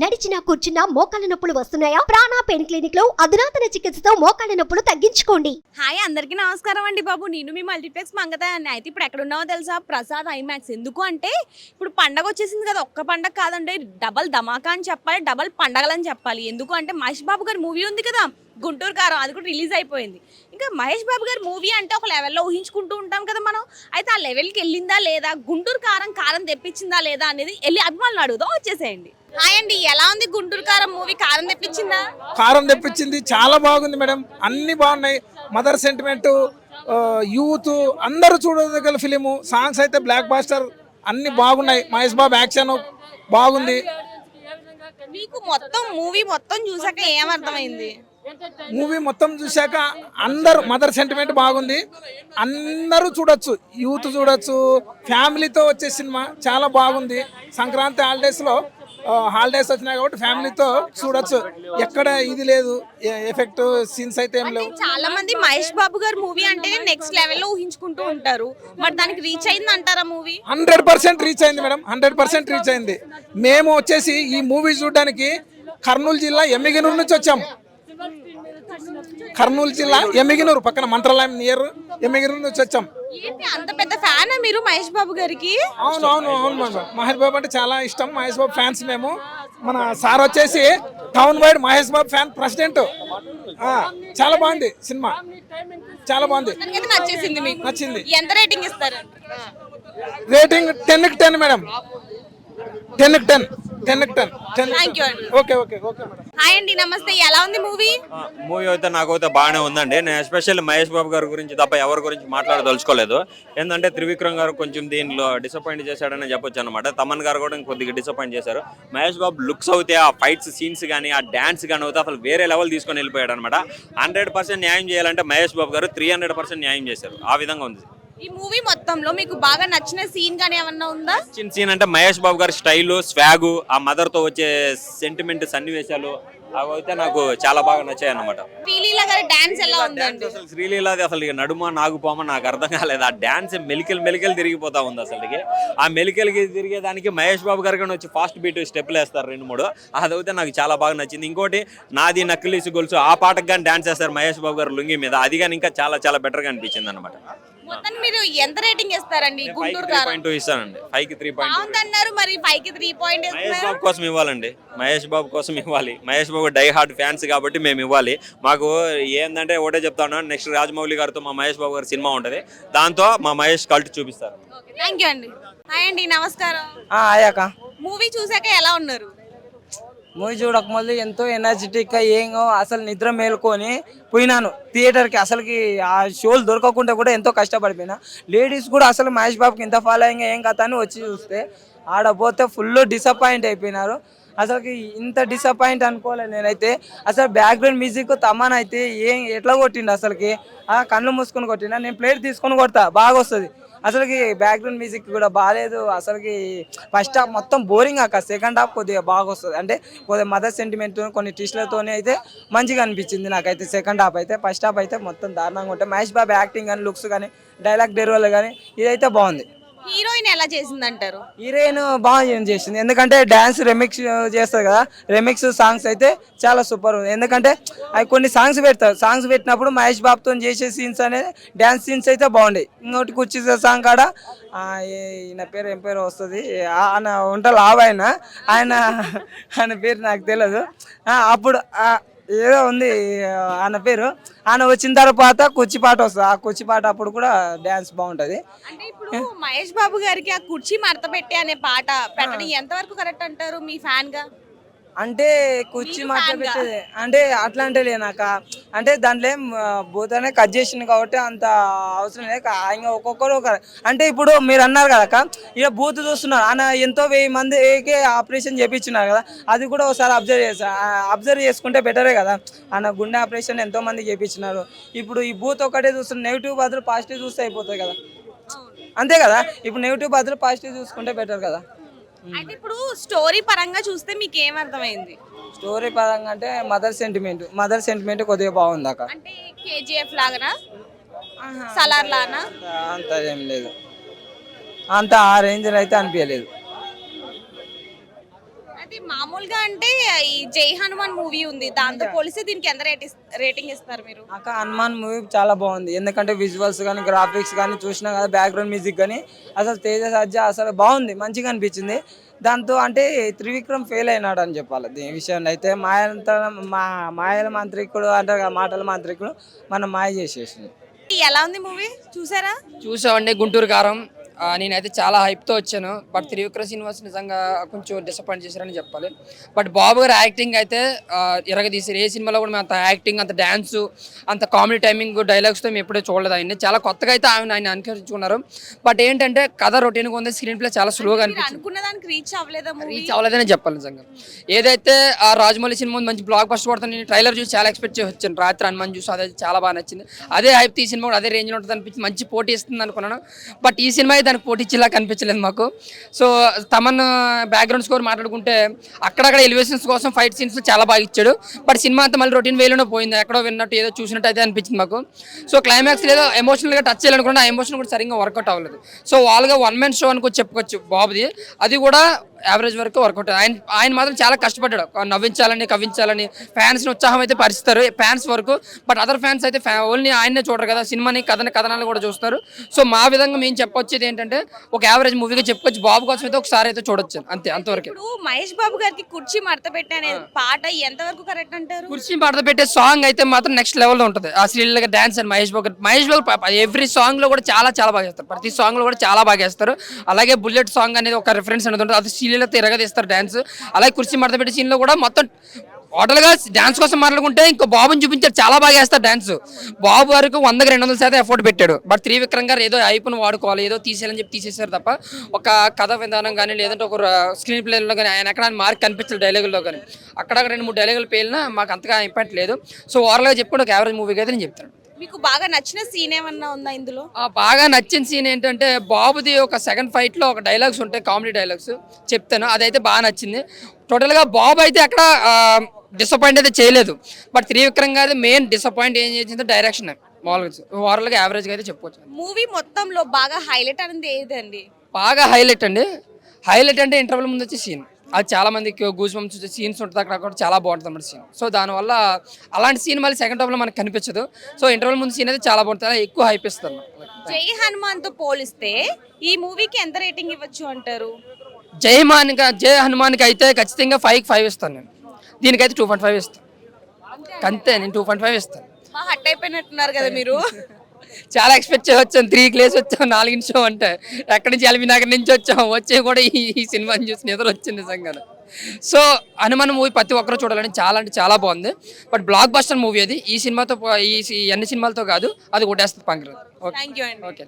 నడిచినా కూర్చున్నా మోకాళ్ళ నొప్పులు వస్తున్నాయా? ప్రాణ పెయిన్ క్లినిక్ లో అధునాతన చికిత్సతో మోకాళ్ళ నొప్పులు తగ్గించుకోండి. హాయ్ అందరికీ నమస్కారం అండి బాబు. నేను మీ మల్టీప్లెక్స్ మంగతాన్ని. అయితే ఇప్పుడు ఎక్కడ ఉన్నావో తెలుసా? ప్రసాద్ ఐమాక్స్. ఎందుకు అంటే ఇప్పుడు పండగ వచ్చేసింది కదా. ఒక్క పండగ కాదండి, డబల్ ధమాకా అని చెప్పాలి, డబల్ పండగలని చెప్పాలి. ఎందుకు అంటే మహేష్ బాబు గారి మూవీ ఉంది కదా, గుంటూరు కారం, అది కూడా రిలీజ్ అయిపోయింది. ఇంకా మహేష్ బాబు గారి మూవీ అంటే ఒక లెవెల్లో ఊహించుకుంటూ ఉంటాం కదా మనం. అయితే ఆ లెవెల్కి వెళ్ళిందా లేదా, గుంటూరు కారం కారం తెప్పించిందా లేదా అనేది వెళ్ళి అభిమానులు అడుగుదాం. వచ్చేసేయండి. హాయ్ అండి, ఎలా ఉంది గుంటూరు కారం మూవీ? కారం తెప్పించిందా? కారం తెప్పించింది, చాలా బాగుంది మేడం. అన్ని బాగున్నాయి. మదర్ సెంటిమెంట్, యూత్ అందరూ చూడదగ్గ ఫిలిము. సాంగ్స్ అయితే బ్లాక్ బాస్టర్, అన్ని బాగున్నాయి. మహేష్ బాబు యాక్షన్ బాగుంది. మీకు మొత్తం మూవీ మొత్తం చూసాక ఏమర్థమైంది? మూవీ మొత్తం చూశాక అందరూ మదర్ సెంటిమెంట్ బాగుంది. అందరూ చూడొచ్చు, యూత్ చూడొచ్చు, ఫ్యామిలీతో వచ్చే సినిమా చాలా బాగుంది. సంక్రాంతి హాలిడేస్ వచ్చినాయి కాబట్టి ఫ్యామిలీతో చూడొచ్చు. ఎక్కడ ఇది లేదు, ఎఫెక్ట్ సీన్స్ అయితే ఏం లేవు. చాలా మంది మహేష్ బాబు గారు మూవీ అంటే నెక్స్ట్ లెవెల్లో ఊహించుకుంటూ ఉంటారు. మరి దానికి రీచ్ అయింది అంటారా మూవీ? 100% రీచ్ అయింది మేడం, 100% రీచ్ అయింది. మేము వచ్చేసి ఈ మూవీ చూడడానికి కర్నూలు జిల్లా ఎమ్మిగనూరు నుంచి వచ్చాము. కర్నూలు జిల్లా ఎమ్మిగనూరు పక్కన మంత్రాలయం నియర్ ఎమ్మిగనూరు నుంచి వచ్చాం. ఏంటి అంత పెద్ద ఫ్యాన్ మీరు మహేష్ బాబు గారికి? అవును మేడం, మహేష్ బాబు అంటే చాలా ఇష్టం. మహేష్ బాబు ఫ్యాన్స్ మేము. మన సార్ వచ్చేసి town wide Mahesh Babu fan president. చాలా బాగుంది సినిమా, చాలా బాగుంది. నచ్చేసింది మీకు? నచ్చింది. ఎంత రేటింగ్ ఇస్తారు? రేటింగ్ 10కి 10 మేడం, 10కి 10. థ్యాంక్ యూ అండి. Okay madam. హాయ్ అండి, నమస్తే. ఎలా ఉంది మూవీ? మూవీ అయితే నాకైతే బాగానే ఉందండి. నేను ఎస్పెషల్లీ మహేష్ బాబు గారి గురించి తప్ప ఎవరి గురించి మాట్లాడదలుచుకోలేదు. ఏంటంటే త్రివిక్రమ్ గారు కొంచెం దీనిలో డిసప్పాయింట్ చేశాడని చెప్పొచ్చు అనమాట. తమన్ గారు కూడా కొద్దిగా డిసప్పాయింట్ చేశారు. మహేష్ బాబు లుక్స్ అవుతే, ఆ ఫైట్స్ సీన్స్ కానీ, ఆ డ్యాన్స్ కానీ అవుతే అసలు వేరే లెవెల్ తీసుకొని వెళ్ళిపోయాడు అనమాట. 100% న్యాయం చేయాలంటే మహేష్ బాబు గారు 300% న్యాయం చేశారు. ఆ విధంగా ఉంది. ఈ మూవీ మొత్తంలో మీకు బాగా నచ్చిన సీన్ గానీ ఏమన్నా ఉందా? నచ్చిన సీన్ అంటే మహేష్ బాబు గారి స్టైలు, స్వాగు, ఆ మదర్ తో వచ్చే సెంటిమెంట్ సన్నివేశాలు అవైతే నాకు చాలా బాగా నచ్చాయి అన్నమాట. శ్రీలీల గారి డాన్స్ ఎలా ఉందండి? అసలు శ్రీలీలాది అసలు నడుమ నాగుపోమ నాకు అర్థం కాలేదు. ఆ డాన్స్ మెలికలు తిరిగిపోతా ఉంది అసలుకి. ఆ మెలికలకి తిరిగేదానికి మహేష్ బాబు గారు కానీ వచ్చి ఫాస్ట్ బీట్ స్టెప్లు వేస్తారు 2-3. అదైతే నాకు చాలా బాగా నచ్చింది. ఇంకోటి నాది నక్కిలీసు గొలుసు, ఆ పాటకు కానీ డాన్స్ వేస్తారు మహేష్ బాబు గారు లుంగి మీద. అది కానీ ఇంకా చాలా బెటర్ గా అనిపించింది అనమాట. మొత్తం మీరు ఎంత రేటింగ్ ఇస్తారండి గుంటూరు కారం? 3.2 ఇస్తానండి. 5కి 3.2 బాగుందన్నారు, మరి 5కి 3 పాయింట్ మహేష్ బాబు కోసం ఇవ్వాలండి. మహేష్ బాబు కోసం ఇవ్వాలి. Mahesh Babu die hard fans కాబట్టి మేము ఇవ్వాలి. మాకు ఏంటంటే ఒకటే చెప్తాను, నెక్స్ట్ రాజమౌళి గారితో మా మహేష్ బాబు గారి సినిమా ఉంటుంది, దాంతో మా మహేష్ కల్ట్ చూపిస్తారు. థ్యాంక్ యూ అండి. హాయ్ అండి, నమస్కారం. అయ్యాక మూవీ చూసాక ఎలా ఉన్నారు? మూవీ చూడకముందు ఎంతో ఎనర్జెటిక్గా ఏంగో అసలు నిద్ర మేలుకొని పోయినాను థియేటర్కి. అసలుకి ఆ షోలు దొరకకుండా కూడా ఎంతో కష్టపడిపోయినా. లేడీస్ కూడా అసలు మహేష్ బాబుకి ఇంత ఫాలోయింగ్ ఏం కథ అని వచ్చి చూస్తే ఆడపోతే ఫుల్ డిసప్పాయింట్ అయిపోయినారు. అసలుకి ఇంత డిసప్పాయింట్ అనుకోలేదు నేనైతే. అసలు బ్యాక్గ్రౌండ్ మ్యూజిక్ తమన్ అయితే ఎట్లా కొట్టిండు అసలుకి. కళ్ళు మూసుకొని కొట్టినా. నేను ప్లేట్ తీసుకొని కొడతా, బాగా వస్తుంది. అసలుకి బ్యాక్గ్రౌండ్ మ్యూజిక్ కూడా బాగాలేదు. అసలుకి ఫస్ట్ హాఫ్ మొత్తం బోరింగ్. సెకండ్ హాఫ్ కొద్దిగా బాగా వస్తుంది. అంటే కొద్దిగా మదర్ సెంటిమెంట్ కొన్ని ట్విస్ట్లతోనే అయితే మంచిగా అనిపించింది నాకైతే సెకండ్ హాఫ్ అయితే. ఫస్ట్ హాఫ్ అయితే మొత్తం దారుణంగా ఉంటాయి. మహేష్ బాబు యాక్టింగ్ కానీ, లుక్స్ కానీ, డైలాగ్ డెలివరీ కానీ ఇదైతే బాగుంది. హీరోయిన్ ఎలా చేసింది అంటారు? హీరోయిన్ బాగా చేసింది. ఎందుకంటే డ్యాన్స్ రెమిక్స్ చేస్తారు కదా, రెమిక్స్ సాంగ్స్ అయితే చాలా సూపర్ ఉంది. ఎందుకంటే అవి కొన్ని సాంగ్స్ పెడతారు. సాంగ్స్ పెట్టినప్పుడు మహేష్ బాబుతో చేసే సీన్స్ అనేది డ్యాన్స్ సీన్స్ అయితే బాగుంటాయి. ఇంకోటి కుర్చీ సాంగ్ కాడ ఈయన పేరు ఏం పేరు వస్తుంది, ఆయన ఉంటారు ఆయన పేరు నాకు తెలియదు. అప్పుడు ఏదో ఉంది ఆయన పేరు. ఆయన వచ్చిన తర్వాత కుర్చీ పాట వస్తుంది. ఆ కుర్చీ పాట అప్పుడు కూడా డ్యాన్స్ బాగుంటది. అంటే ఇప్పుడు మహేష్ బాబు గారికి ఆ కుర్చీ మడత పెట్టి అనే పాట పెట్టడం ఎంతవరకు కరెక్ట్ అంటారు మీ ఫ్యాన్ గా? అంటే కుర్చీ మాట పెట్టేది అంటే అట్లా అంటే లేనాక, అంటే దాంట్లో బూతనే కట్ చేసింది కాబట్టి అంత అవసరం లేదు. ఇంకా ఒక్కొక్కరు అంటే ఇప్పుడు మీరు అన్నారు కదా ఇక బూత్ చూస్తున్నారు. ఆయన ఎంతో 1000 మందికి ఆపరేషన్ చేయించున్నారు కదా, అది కూడా ఒకసారి అబ్జర్వ్ చేసుకుంటే బెటరే కదా. ఆయన గుండె ఆపరేషన్ ఎంతో మంది చేయించినారు. ఇప్పుడు ఈ బూత్ ఒకటే చూస్తున్నారు. నెగిటివ్ బదులు పాజిటివ్ చూస్తే అయిపోతుంది కదా, అంతే కదా. ఇప్పుడు నెగిటివ్ బదులు పాజిటివ్ చూసుకుంటే బెటర్ కదా. అంటే ఇప్పుడు స్టోరీ పరంగా చూస్తే మీకు ఏమర్థమైంది? స్టోరీ పరంగా అంటే మదర్ సెంటిమెంట్ కొద్దిగా బాగుంది అక్క. అంటే కేజీఎఫ్ లాగానా, సలార్ లానా? అంత ఏం లేదు, అంత ఆ రేంజ్ అయితే అనిపించలేదు. అది మామూలుగా అంటే ఈ జై హనుమాన్ మూవీ ఉంది, దాంతో పోలిస్తే దీనికి ఎంత రేటింగ్ ఇస్తారు మీరు? నాకు హనుమాన్ మూవీ చాలా బాగుంది, ఎందుకంటే విజువల్స్ కానీ గ్రాఫిక్స్ కానీ చూసినా కదా, బ్యాక్గ్రౌండ్ మ్యూజిక్ కానీ అసలు తేజ సజ్జ అసలు బాగుంది, మంచిగా అనిపించింది. దాంతో అంటే త్రివిక్రమ్ ఫెయిల్ అయినాడు అని చెప్పాలి. దీని విషయంలో అయితే మాయల మాంత్రికుడు అంటారు కదా, మాటల మాంత్రికుడు మనం మాయ చేసేసింది. ఎలా ఉంది మూవీ, చూసారా? చూసామండి, గుంటూరు కారం. నేనైతే చాలా హైప్తో వచ్చాను. బట్ త్రివిక్రమ్ శ్రీనివాస్ నిజంగా కొంచెం డిసప్పాయింట్ చేశారని చెప్పాలి. బట్ బాబు గారు యాక్టింగ్ అయితే ఇరగదీశారు. ఏ సినిమాలో కూడా మేము అంత యాక్టింగ్, అంత డ్యాన్సు, అంత కామెడీ టైమింగ్, డైలాగ్స్తో మేము ఎప్పుడూ చూడలేదు. ఆయన్ని చాలా కొత్తగా అయితే ఆయన అనుకరించుకున్నారు. బట్ ఏంటంటే కథ రొటీన్గా ఉంది, స్క్రీన్ ప్లే చాలా స్లోగా అనిపించింది. అనుకున్న దానికి రీచ్ అవ్వలేదని చెప్పాలి నిజంగా. ఏదైతే ఆ రాజమౌళి సినిమా మంచి బ్లాక్ బస్టర్ పడుతుంది, నేను ట్రైలర్ చూసి చాలా ఎక్స్పెక్ట్ చేసి వచ్చాను. రాత్రి హనుమాన్ చూసి అదే చాలా బాగా నచ్చింది. అదే హైప్ ఈ సినిమా కూడా అదే రేంజ్లో ఉంటుంది అనిపించింది, మంచి పోటీ ఇస్తుంది అనుకున్నాను. బట్ ఈ సినిమా దానికి పోటీ ఇచ్చేలా కనిపించలేదు మాకు. సో తమన్ బ్యాక్గ్రౌండ్ స్కోర్ మాట్లాడుకుంటే అక్కడక్కడ ఎలివేషన్స్ కోసం ఫైట్ సీన్స్ చాలా బాగా ఇచ్చాడు. బట్ సినిమా అంతా మళ్ళీ రొటీన్ వేలోనే పోయింది, ఎక్కడో విన్నట్టు ఏదో చూసినట్టు అయితే అనిపించింది మాకు. సో క్లైమాక్స్ ఏదో ఎమోషనల్గా టచ్ చేయాలనుకుంటే ఆ ఎమోషన్ కూడా సరిగ్గా వర్కౌట్ అవ్వలేదు. సో వాళ్ళగా వన్ మ్యాన్ షో అని చెప్పుకోవచ్చు బాబుది, అది కూడా యావరేజ్ వరకు వర్కౌట్. ఆయన మాత్రం చాలా కష్టపడ్డాడు, నవ్వించాలని కవ్వించాలని ఫ్యాన్స్ని ఉత్సాహం అయితే పరిస్తారు ఫ్యాన్స్ వరకు. బట్ అదర్ ఫ్యాన్స్ అయితే ఓన్లీ ఆయన్నే చూడరు కదా, సినిమాని కథనాలు కూడా చూస్తారు. సో మా విధంగా మేము చెప్పొచ్చేది ఏంటంటే ఒక యావరేజ్ మూవీగా చెప్పుకోవచ్చు. బాబు కోసం అయితే ఒకసారి అయితే చూడొచ్చు, అంతే, అంతవరకు. ఇప్పుడు మహేష్ బాబు గారికి కుర్చీ మడత పెట్టే అనే పాట ఎంతవరకు కరెక్ట్ అంటారు? కుర్చీ మడత పెట్టే సాంగ్ అయితే మాత్రం నెక్స్ట్ లెవెల్లో ఉంటుంది. ఆ శ్రీలీల డాన్స్ అని మహేష్ బాబు ఎవ్రీ సాంగ్ లో కూడా చాలా బాగా చేస్తారు, ప్రతి సాంగ్ లో కూడా చాలా బాగా చేస్తారు. అలాగే బుల్లెట్ సాంగ్ అనేది ఒక రిఫరెన్స్ అనేది ఉంటుంది, అది శ్రీలీల తిరగదీస్తారు డాన్స్. అలాగే కుర్చీ మడత పెట్టే సీన్ లో కూడా మొత్తం టోటల్గా డాన్స్ కోసం మాట్లాడుకుంటే ఇంకో బాబుని చూపించారు, చాలా బాగా వేస్తారు డాన్స్. బాబు వరకు 100కి 200% ఎఫర్ట్ పెట్టాడు. బట్ త్రివిక్రమ్ గారు ఏదో ఐపును వాడుకోవాలి, ఏదో తీసేయాలని చెప్పి తీసేశారు తప్ప ఒక కథ విధానం కానీ లేదంటే ఒక స్క్రీన్ ప్లేలో కానీ ఆయన ఎక్కడ మార్క్ కనిపించలేదు. డైలాగుల్లో కానీ అక్కడక్కడ 2-3 డైలాగులు పేలినా మాకు అంతగా ఇంపాక్ట్ లేదు. సో ఓవరాల్గా చెప్పుకుంటే ఒక యావరేజ్ మూవీగా అయితే నేను చెప్తాను. మీకు బాగా నచ్చిన సీన్ ఏమన్నా ఉందా ఇందులో? బాగా నచ్చిన సీన్ ఏంటంటే బాబుది ఒక సెకండ్ ఫైట్లో ఒక డైలాగ్స్ ఉంటాయి, కామెడీ డైలాగ్స్ చెప్తాను, అదైతే బాగా నచ్చింది. టోటల్గా బాబు అయితే అక్కడ డిసప్పాయింట్ అయితే చేయలేదు. బట్ త్రివిక్రమ్ గారి మెయిన్ డిసప్పాయింట్ ఏం చేసింది డైరెక్షన్. ఓవరాల్గా యావరేజ్గా అయితే చెప్పుకోవచ్చు. మూవీ మొత్తంలో బాగా హైలైట్ అనేది ఏదండి? బాగా హైలైట్ అంటే ఇంటర్వెల్ ముందు వచ్చే సీన్, అది చాలా మందికి గూస్ బంప్స్ వచ్చే సీన్స్ ఉంటుంది, అక్కడ చాలా బాగుంటుంది అన్నమాట సీన్. సో దానివల్ల అలాంటి సీన్ మళ్ళీ సెకండ్ హాఫ్లో మనకు కనిపించదు. సో ఇంటర్వెల్ ముందు సీన్ అయితే చాలా బాగుంటుంది, అలా ఎక్కువ హైప్ ఇస్తారు. జై హనుమాన్ తో పోలిస్తే ఈ మూవీకి ఎంత రేటింగ్ ఇవ్వచ్చు అంటారు? జై హనుమాన్కి అయితే ఖచ్చితంగా 5కి 5 ఇస్తాను నేను. దీనికైతే 2.5 ఇస్తాను, అంతే. నేను 2.5 ఇస్తాను. బాగా హట్ అయిపోయినట్టున్నారు కదా మీరు. చాలా ఎక్స్పెక్ట్ చేయవచ్చాను, 3 క్లేస్ వచ్చాం, 4 నిమిషం అంటే ఎక్కడి నుంచి ఎల్బీనగర్ నుంచి వచ్చే కూడా ఈ సినిమాని చూసి నిద్ర వచ్చింది నిజంగా. సో హనుమాన్ మూవీ ప్రతి ఒక్కరు చూడాలని చాలా అంటే చాలా బాగుంది. బట్ బ్లాక్ బస్టర్ మూవీ అది. ఈ సినిమాతో ఈ అన్ని సినిమాలతో కాదు, అది కొట్టేస్తుంది పంకరాజ్. థ్యాంక్ యూ అండి. ఓకే.